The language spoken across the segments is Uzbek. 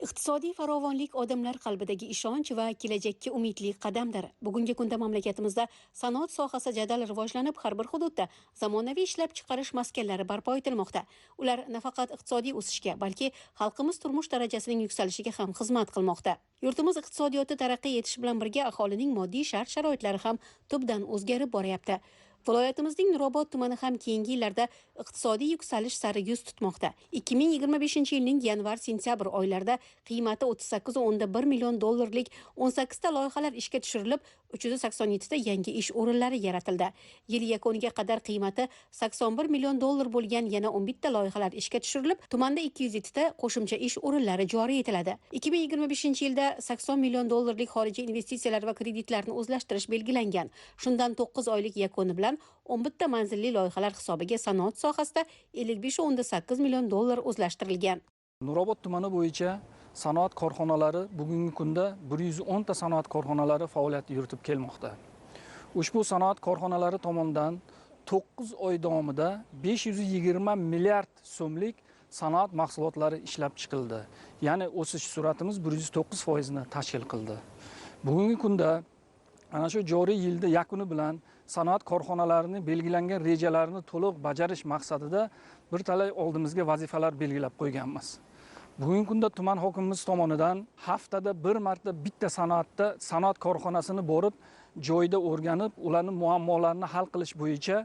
Iqtisodiy farovonlik odamlar qalbidagi ishonch va kelajakka umidli qadamdir. Bugungi kunda mamlakatimizda sanoat sohasi jadal rivojlanib, har bir hududda zamonaviy ishlab chiqarish maskanlari barpo etilmoqda. Ular nafaqat iqtisodiy o'sishga, balki xalqimiz turmush darajasining yuksalishiga ham xizmat qilmoqda. Yurtimiz iqtisodiyoti taraqqiy etishi bilan birga aholining moddiy shart-sharoitlari ham tubdan o'zgarib boryapti. Viloyatimizning Nurobod tumani ham keyingi yillarda iqtisodiy yuksalish sari yuz tutmoqda. 2025-yilning yanvar-sentyabr oylarida qiymati 38,1 million dollarlik 18 ta loyihalar ishga tushirilib, 387 ta yangi ish o'rinlari yaratildi. Yil yakuniga qadar qiymati 81 million dollar bo'lgan yana 11 ta loyihalar ishga tushirilib, tumanda 207 ta qo'shimcha ish o'rinlari joriy etiladi. 2025-yilda 80 million dollarlik xorijiy investitsiyalar va kreditlarni o'zlashtirish belgilangan. Shundan 9 oylik yakuni bilan 11 ta manzilli loyihalar hisobiga sanoat sohasida 55,8 million dollar o'zlashtirilgan. Nurobod tumani bo'yicha sanoat korxonalari bugungi kunda 110 ta sanoat korxonalari faoliyat yuritib kelmoqda. Ushbu sanoat korxonalari tomonidan 9 oy davomida 520 milliard so'mlik sanoat mahsulotlari ishlab chiqildi. Ya'ni o'sish sur'atimiz 109% ni tashkil qildi. Bugungi kunda ana shu joriy yilda yakuni bilan sanoat korxonalarining belgilangan rejalarini to'liq bajarish maqsadida bir talay oldimizga vazifalar belgilab qo'yganmiz. Bugungi kunda tuman hokimimiz tomonidan haftada bir marta bitta sanoat korxonasini borib, joyda o'rganib, ularning muammolarini hal qilish bo'yicha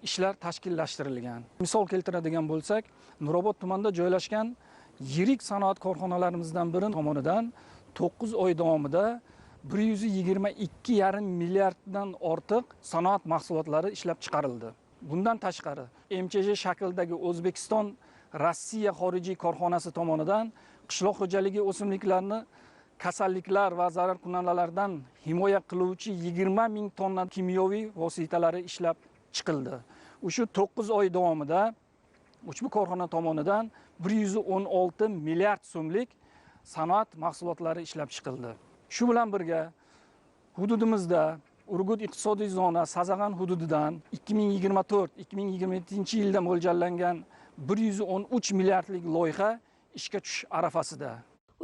ishlar tashkillashtirilgan. Misol keltiradigan bo'lsak, Nurobod tumanida joylashgan yirik sanoat korxonalarimizdan biri tomonidan 9 oy davomida 122,5 milliarddan ortiq sanoat mahsulotlari ishlab chiqarildi. Bundan tashqari, MCJ shaklidagi O'zbekiston Rossiya xorijiy korxonasi tomonidan qishloq xo'jaligi o'simliklarini kasalliklar va zararkunandalardan himoya qiluvchi 20 ming tonna kimyoviy vositalari ishlab chiqildi. O'sha 9 oy davomida ushbu korxona tomonidan 116 milliard so'mlik sanoat mahsulotlari ishlab chiqildi. Shu bilan birga hududimizda Urgut iqtisodiy zona Sazag'an hududidan 2024-2027-yilda mo'ljallangan 113 milliardlik loyiha ishga tushish arafasida.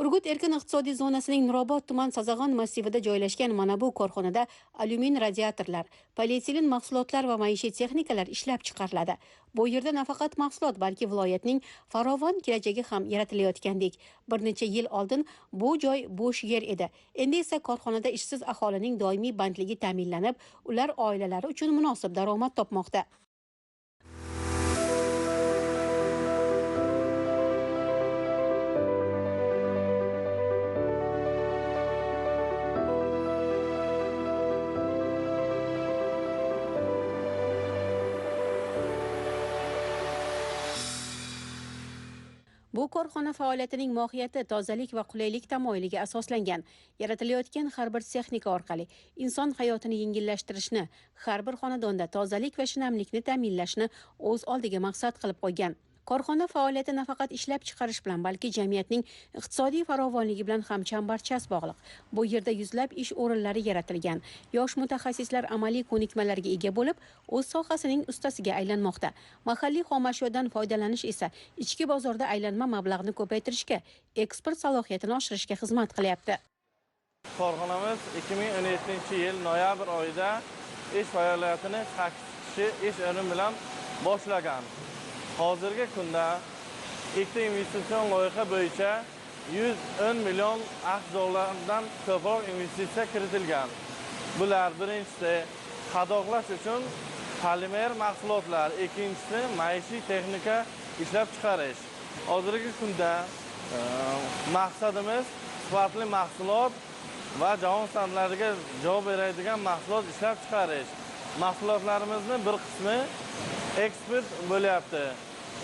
Urgut erkin iqtisodiy zonasining Nurobod tuman Sazag'on massivida joylashgan mana bu korxonada alyumin radiatorlar, polietilen mahsulotlar va maishiy texnikalar ishlab chiqariladi. Bu yerda nafaqat mahsulot, balki viloyatning farovon kelajagi ham yaratilayotgandek. Bir necha yil oldin bu joy bo'sh yer edi. Endi esa korxonada ishsiz aholining doimiy bandligi ta'minlanib, ular oilalari uchun munosib daromad topmoqda. Bu korxona faoliyatining mohiyati tozalik va qulaylik tamoyiliga asoslangan. Yaratilayotgan har bir texnika orqali inson hayotini yengillashtirishni, har bir xonadonda tozalik va shinamlikni ta'minlashni o'z oldiga maqsad qilib qo'ygan. Korxona faoliyati nafaqat ishlab chiqarish bilan, balki jamiyatning iqtisodiy farovonligi bilan ham chambarchas bog'liq. Bu yerda yuzlab ish o'rinlari yaratilgan. Yosh mutaxassislar amaliy ko'nikmalarga ega bo'lib, o'z sohasining ustasiga aylanmoqda. Mahalliy xomashyodan foydalanish esa ichki bozorda aylanma mablag'ni ko'paytirishga, eksport salohiyatini oshirishga xizmat qilyapti. Korxonamiz 2017-yil noyabr oyida ish faoliyatini 8 kishi ish o'rni bilan boshlagan. Hozirgi kunda ikkita investitsion loyiha bo'yicha 110 million AQSh dollardan ko'proq investitsiya kiritilgan. Bular birinchisi qadoqlash uchun polimer mahsulotlar, ikkinchisi maishiy texnika ishlab chiqarish. Hozirgi kunda maqsadimiz sifatli mahsulot va jahon standartiga javob beradigan mahsulot ishlab chiqarish. Mahsulotlarimizni bir qismi eksport bo'lyapti.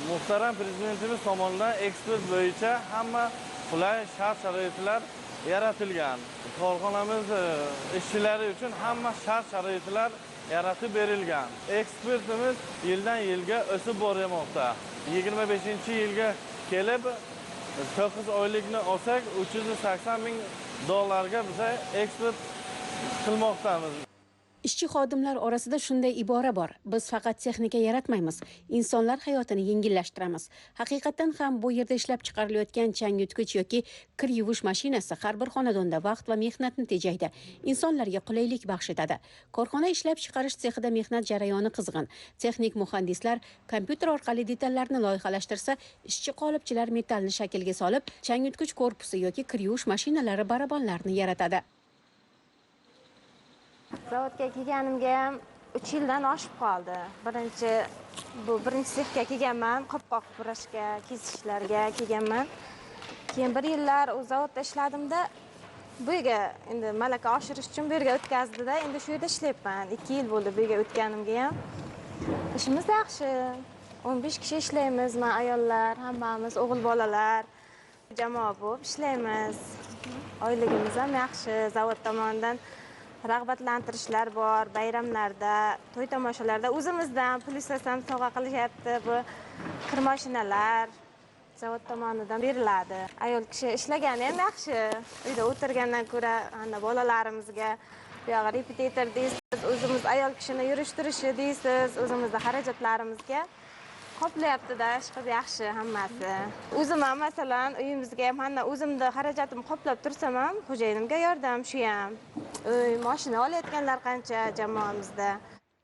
Muhtaram prezidentimiz tomonidan eksport bo'yicha hamma qulay shart-sharoitlar yaratilgan. Korxonamiz ishchilari uchun hamma shart-sharoitlar yaratib berilgan. Eksportimiz yildan yilga o'sib bormoqda. 25-yilga kelib 9 oylikni olsak 380 ming dollarga biz eksport qilmoqdamiz. Ishchi xodimlar orasida shunday ibora bor: biz faqat texnika yaratmaymiz, insonlar hayotini yengillashtiramiz. Haqiqatan ham bu yerda ishlab chiqarilayotgan chang yutgich yoki kir yuvish mashinasi har bir xonadonda vaqt va mehnatni tejaydi, insonlarga qulaylik baxsh etadi. Korxona ishlab chiqarish sexida mehnat jarayoni qizg'in. Texnik muhandislar kompyuter orqali detallarni loyihalashtirsa, ishchi qolipchilar metallni shaklga solib, chang yutgich korpusi yoki kir yuvish mashinalari barabanlarini yaratadi. Zavodga kelganimga ham 3 yildan oshib qoldi. Birinchi sexga kelganman, qopqoq burashga, kesishlarga kelganman. Keyin 1 yillar u zavodda ishladimda, bu yerga endi malaka oshirish uchun bu yerga o'tkazdi-da, endi shu yerda ishlayapman. 2 yil bo'ldi bu yerga o'tganimga ham. Ishimiz yaxshi. 15 kishi ishlaymiz, men ayollar, hammamiz o'g'il bolalar jamoa bo'lib ishlaymiz. Oyligimiz ham yaxshi, zavod tomonidan rag'batlantirishlar bor, bayramlarda, to'y tomoshalarda o'zimizdan pul istasam sovg'a qilishyapti. Bu kir mashinalar zavod tomonidan beriladi. Ayol kishi ishlagani ham yaxshi. Uyda o'tirgandan ko'ra, bolalarimizga bu yoq repetitor deysiz, o'zimiz ayol kishini yurishtirishi deysiz, o'zimizning xarajatlarimizga qoplayapti-da, chiqib yaxshi hammasi. O'zim ham masalan uyimizga ham o'zimning xarajatimni qoplab tursam ham, xo'jayinimga yordam shu ham. Uy, mashina olayotganlar qancha jamoamizda.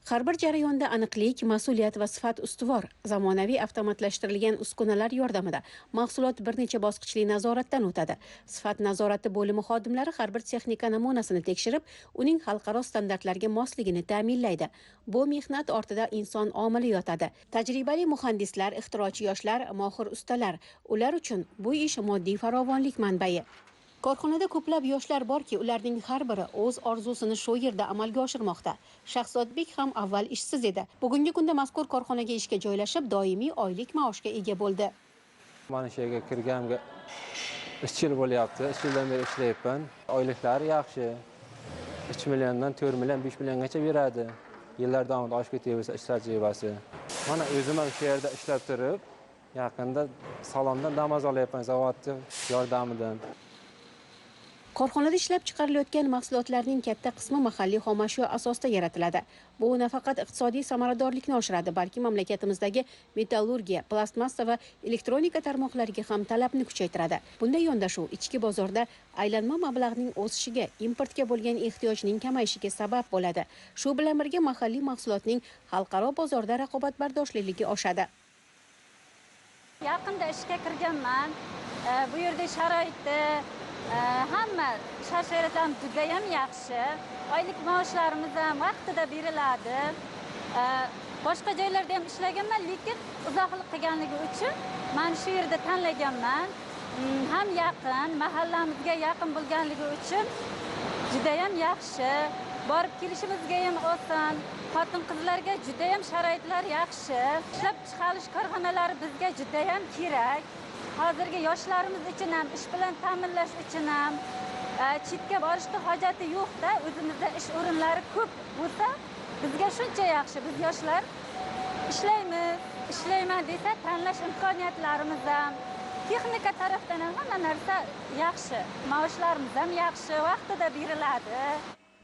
Har bir jarayonda aniqlik, mas'uliyat va sifat ustuvor. Zamonaviy avtomatlashtirilgan uskunalar yordamida mahsulot bir necha bosqichli nazoratdan o'tadi. Sifat nazorati bo'limi xodimlari har bir texnika namunasini tekshirib, uning xalqaro standartlarga mosligini ta'minlaydi. Bu mehnat ortida inson omili yotadi. Tajribali muhandislar, ixtirochi yoshlar, mohir ustalar. Ular uchun bu ish moddiy farovonlik manbai. Korxonada ko'plab yoshlar borki, ularning har biri o'z orzusini shu yerda amalga oshirmoqda. Shahzodbek ham avval ishsiz edi. Bugungi kunda mazkur korxonaga ishga joylashib, doimiy oylik maoshga ega bo'ldi. Mana shu yerga kirganimga 3 yil bo'lyapti. 3 yildan beri ishlayapman. Oyliklari yaxshi. 3 milliondan 4 million, 5 milliongacha beradi. Yillar davomida oshib ketaversa ish tajribasi. Mana o'zim ham shu yerda ishlab turib, yaqinda salondan dam olyapman zavodning yordamidan. Korxonada ishlab chiqarilayotgan mahsulotlarning katta qismi mahalliy xomashyo asosida yaratiladi. Bu nafaqat iqtisodiy samaradorlikni oshiradi, balki mamlakatimizdagi metallurgiya, plastmassa va elektronika tarmoqlariga ham talabni kuchaytiradi. Bunday yondashuv ichki bozorda aylanma mablag'ning o'sishiga, importga bo'lgan ehtiyojning kamayishiga sabab bo'ladi. Shu bilan birga mahalliy mahsulotning xalqaro bozorda raqobatbardoshliligi oshadi. Yaqinda ishga kirganman. Bu yerda sharoitda hamma shart-sharoit ham juda ham yaxshi. Oylik maoshlarimiz ham vaqtida beriladi. Boshqa joylarda ham ishlaganman, lekin uzoqlik qilganligi uchun men shu yerda tanlaganman. Ham yaqin, mahallamizga yaqin bo'lganligi uchun juda ham yaxshi. Borib kelishimizga ham oson. Xotin-qizlarga juda ham sharoitlar yaxshi. Ishlab chiqarish korxonalari bizga juda ham kerak. Hozirgi yoshlarimiz uchun ham, ish bilan ta'minlash uchun ham chetga borishga hojati yo'q-da, o'zimizda ish o'rinlari ko'p bo'lsa, bizga shuncha yaxshi. Biz yoshlar ishlayman desa, tanlash imkoniyatlarimiz ham, texnika tarafdan ham hamma narsa yaxshi. Maoshlarimiz ham yaxshi, vaqtida beriladi.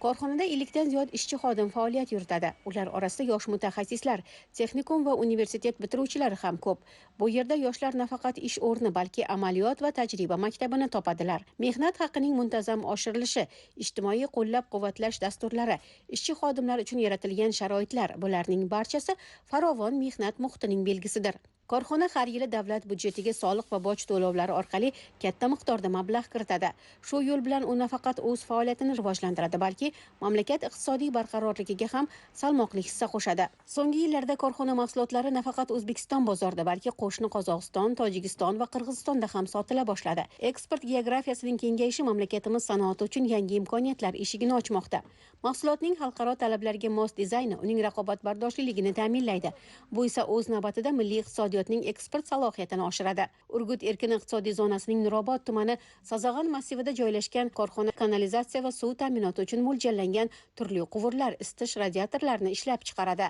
Korxonada 50 dan ziyod ishchi xodim faoliyat yuritadi. Ular orasida yosh mutaxassislar, texnikum va universitet bitiruvchilari ham ko'p. Bu yerda yoshlar nafaqat ish o'rni, balki amaliyot va tajriba maktabini topadilar. Mehnat haqining muntazam oshirilishi, ijtimoiy qo'llab-quvvatlash dasturlari, ishchi xodimlar uchun yaratilgan sharoitlar, bularning barchasi farovon mehnat muhitining belgisidir. Korxona har yili davlat budjetiga soliq va boj to'lovlari orqali katta miqdorda mablag' kiritadi. Shu yo'l bilan u nafaqat o'z faoliyatini rivojlantiradi, balki mamlakat iqtisodiy barqarorligiga ham salmoqli hissa qo'shadi. So'nggi yillarda korxona mahsulotlari nafaqat O'zbekiston bozorida, balki qo'shni Qozog'iston, Tojikiston va Qirg'izistonda ham sotila boshladi. Eksport geografiyasining kengayishi mamlakatimiz sanoati uchun yangi imkoniyatlar eshigini ochmoqda. Mahsulotning xalqaro talablarga mos dizayni uning raqobatbardoshliligini ta'minlaydi. Bu esa o'z navbatida milliy iqtisodiyotning eksport salohiyatini oshiradi. Urgut erkin iqtisodiy zonasining Nurobod tumani Sazag'on massivida joylashgan korxona kanalizatsiya va suv ta'minoti uchun mo'ljallangan turli quvurlar, isitish radiatorlarini ishlab chiqaradi.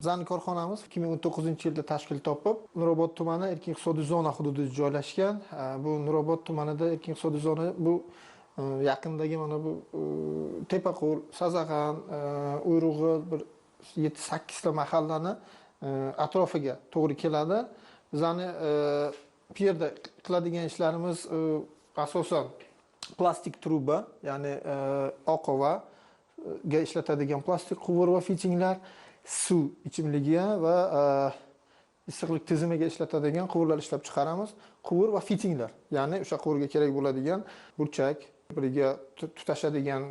Bizning korxonamiz 2019-yilda tashkil topib, Nurobod tumani erkin iqtisodiy zona hududida joylashgan. Bu Nurobod tumanida erkin iqtisodiy zona bu Yaqindagi mana bu Tepaqo'l, Sazag'an, Uyrug'il bir 7-8 ta mahallani atrofiga to'g'ri keladi. Bizani bu yerda qiladigan ishlarimiz asosan plastik truba, ya'ni oqovaga ishlatadigan plastik quvur va fitinglar, suv ichimligi va issiqlik tizimiga ishlatadigan quvurlar ishlab chiqaramiz. Quvur va fitinglar, ya'ni o'sha quvurga kerak bo'ladigan burchak, biriga tutashadigan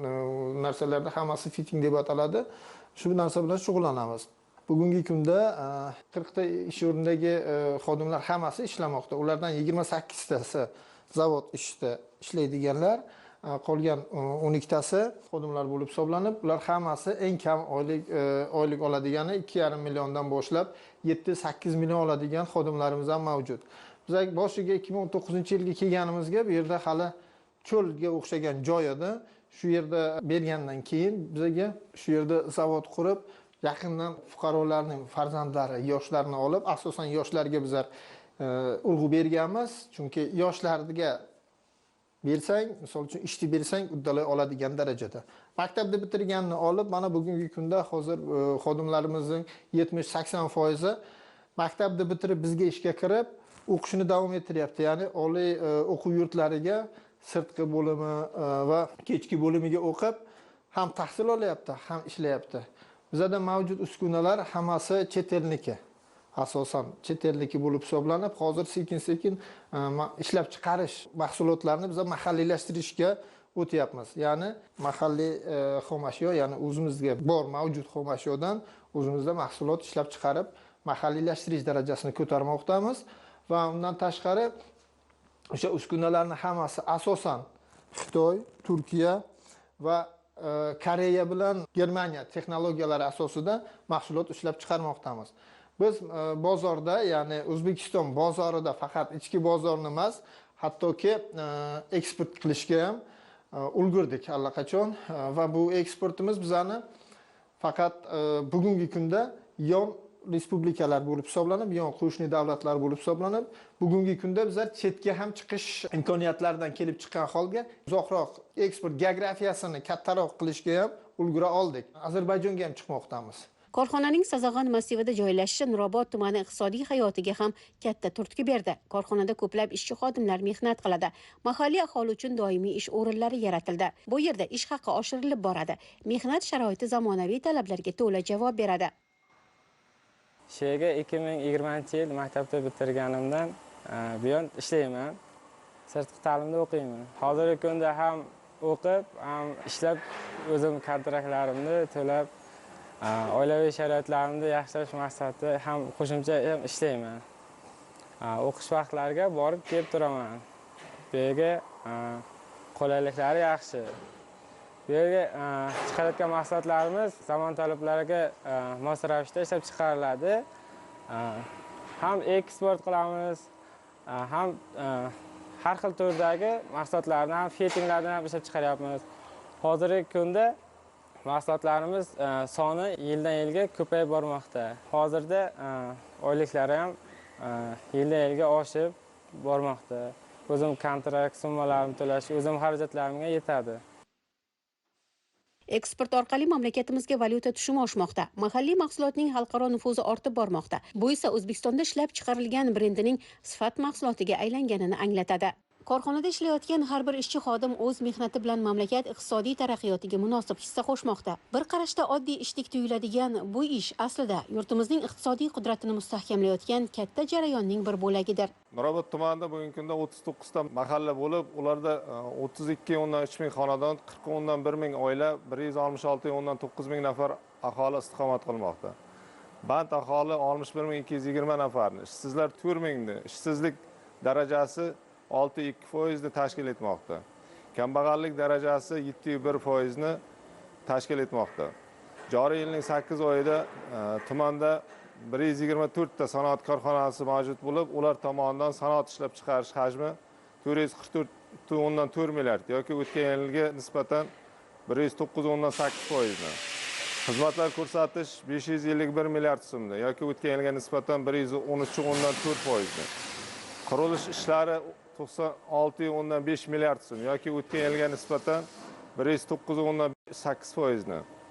narsalarda hammasi fiting deb ataladi. Shu narsa bilan shug'ullanamiz. Bugungi kunda 40 ta ish o'rnidagi xodimlar hammasi ishlamoqda. Ulardan 28 tasi zavod ishida ishlaydiganlar, qolgan 12 tasi xodimlar bo'lib hisoblanib, ular hammasi eng kam oylik oladigani 2,5 milliondan boshlab 7-8 million oladigan xodimlarimiz ham mavjud. Biz boshiga 2019-yilga kelganimizga bu yerda hali cho'lga o'xshagan joy edi. Shu yerda bergandan keyin bizga shu yerda zavod qurib, yaqindan fuqarolarning farzandlari, yoshlarni olib, asosan yoshlarga bizlar urg'u berganmiz. Chunki yoshlarga bersang, misol uchun ishni bersang, uddalay oladigan darajada. Maktabni bitirganni olib, mana bugungi kunda hozir xodimlarimizning 70-80% maktabni bitirib bizga ishga kirib, o'qishini davom ettiryapti. Ya'ni oliy o'quv yurtlariga sirtqi bo'limi va kechki bo'limiga o'qib, ham tahsil olyapti, ham ishlayapti. Bizda mavjud uskunalar hammasi chet elniki. Asosan chet elniki bo'lib hisoblanib, hozir sekin-sekin ishlab chiqarish mahsulotlarini biz mahalliylashtirishga o'tyapmiz. Ya'ni mahalliy xomashyo, ya'ni o'zimizga bor mavjud xomashyodan o'zimizda mahsulot ishlab chiqarib, mahalliylashtirish darajasini ko'tarmoqdamiz va undan tashqari o'sha uskunalarning hammasi asosan Xitoy, Turkiya va Koreya bilan Germaniya texnologiyalari asosida mahsulot ishlab chiqarmoqdamiz. Biz bozorda, ya'ni O'zbekiston bozorida faqat ichki bozorni emas, hattoki eksport qilishga ham ulgurdik allaqachon va bu eksportimiz bizani faqat bugungi kunda yon respublikalar bo'lib hisoblanib, yon qo'shni davlatlar bo'lib hisoblanib, bugungi kunda bizlar chetga ham chiqish imkoniyatlaridan kelib chiqqan holga uzoqroq eksport geografiyasini kattaroq qilishga ham ulgura oldik. Ozarbayjonga ham chiqmoqdamiz. Korxonaning Sazag'on massivida joylashishi Nurobod tumani iqtisodiy hayotiga ham katta turtki berdi. Korxonada ko'plab ishchi xodimlar mehnat qiladi. Mahalliy aholi uchun doimiy ish o'rinlari yaratildi. Bu yerda ish haqi oshirilib boradi. Mehnat sharoiti zamonaviy talablarga to'la javob beradi. Shega 2020-yil maktabni bitirganimdan buyon ishlayman. Sirtqi ta'limda o'qiyman. Hozirgi kunda ham o'qib, ham ishlab o'zim kontraktlarimni to'lab, oilaviy sharoitlarimni yaxshilash maqsadida ham qo'shimcha ham ishlayman. O'qish vaqtlariga borib kelib turaman. Bu yerga qulayliklari yaxshi. Bu yerga chiqarayotgan mahsulotlarimiz zamon talablariga mos ravishda ishlab chiqariladi. Ham eksport qilamiz, ham har xil turdagi mahsulotlarni ham fitinglarni ham ishlab chiqaryapmiz. Hozirgi kunda mahsulotlarimiz soni yildan yilga ko'payib bormoqda. Hozirda oyliklari ham yildan yilga oshib bormoqda. O'zim kontrakt summalarimni to'lash, o'zim xarajatlarimga yetadi. Eksport orqali mamlakatimizga valyuta tushumi oshmoqda. Mahalliy mahsulotning xalqaro nufuzi ortib bormoqda. Bu esa O'zbekistonda ishlab chiqarilgan brendining sifat mahsulotiga aylanganini anglatadi. Korxonada ishlayotgan har bir ishchi xodim o'z mehnati bilan mamlakat iqtisodiy taraqqiyotiga munosib hissa qo'shmoqda. Bir qarashda oddiy ishdek tuyuladigan bu ish aslida yurtimizning iqtisodiy qudratini mustahkamlayotgan katta jarayonning bir bo'lagidir. Nurobod tumanida bugungi kunda 39 ta mahalla bo'lib, ularda 32,3 ming xonadon, 40,1 ming oila, 166,9 ming nafar aholi istiqomat qilmoqda. Band aholi 61,220 nafarni, ishsizlar 4 mingni, ishsizlik darajasi 6,2% tashkil etmoqda. Kambag'allik darajasi 7,1% tashkil etmoqda. Joriy yilning 8 oyida tumanda 124 ta sanoat korxonasi mavjud bo'lib, ular tomonidan sanoat ishlab chiqarish hajmi 444 milliard yoki o'tgan yilga nisbatan 109,8%. Xizmatlar ko'rsatish 551 milliard so'mda yoki o'tgan yilga nisbatan 113,4%. Qurilish ishlari 96,5 milliard so'm yoki o'tgan yilga nisbatan 109,8%.